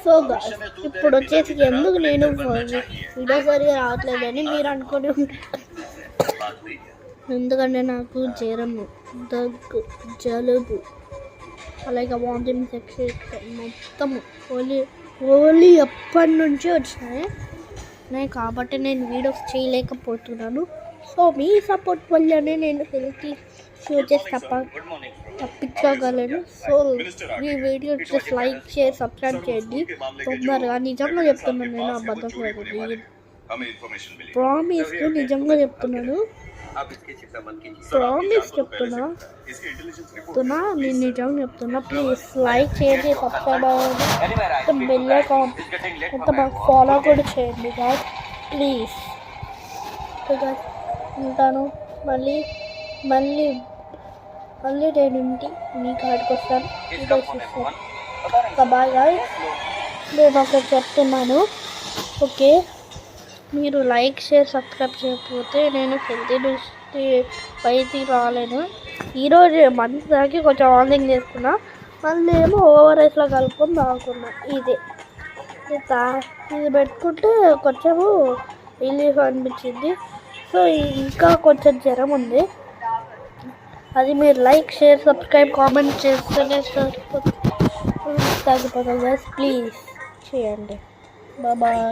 So ఇప్పుడు వచ్చేసి ఎందుకు నేను వీడియో సరిగా రావట్లేదని మీరు అనుకుని ఎందుకంటే నాకు జ్వరము, దగ్గు, జలుబు, అలాగే వామిటింగ్ సెక్షన్ మొత్తము ఓన్లీ ఎప్పటి నుంచి వచ్చినాయి కాబట్టి నేను వీడియోస్ చేయలేకపోతున్నాను. సో మీ సపోర్ట్ వల్లనే నేను హెల్త్ ఇష్యూస్ తప్పించగలను. సో ఈ వీడియో జస్ట్ లైక్ చేసి సబ్స్క్రైబ్ చేయండి తొందరగా. నిజంగా చెప్తున్నాను, నేను అబద్ధం ప్రామిస్, నిజంగా చెప్తున్నాను, ప్రామిస్ చెప్తున్నా, నేను నిజంగా చెప్తున్నా. ప్లీజ్ లైక్ చేయండి, సబ్స్క్రైబ్ అవ్వండి, బెల్ ఐకాన్ ఫాలో కూడా చేయండి గాయ్స్ ప్లీజ్. ఉంటాను, మళ్ళీ నేను మీ కాడికి వస్తాను. బాయ్ గాయ్స్, నేను ఒకటి చెప్తున్నాను, ఓకే? మీరు లైక్ షేర్ సబ్స్క్రైబ్ చేయకపోతే నేను హెల్తీ నుంచి పైకి రాలేను. ఈరోజు మంచి దాకా కొంచెం ఆన్లైన్ చేసుకున్నా, మళ్ళీ ఏమో ఓఆర్ఎస్లో కలుపుకొని తాగుకున్నా. ఇది పెట్టుకుంటే కొంచెము రిలీఫ్ అనిపించింది. సో ఇంకా కొంచెం జ్వరం ఉంది, అది మీరు లైక్ షేర్ సబ్స్క్రైబ్ కామెంట్ చేస్తేనే తగ్గిపోతుంది. ప్లీజ్ చేయండి. బాయ్.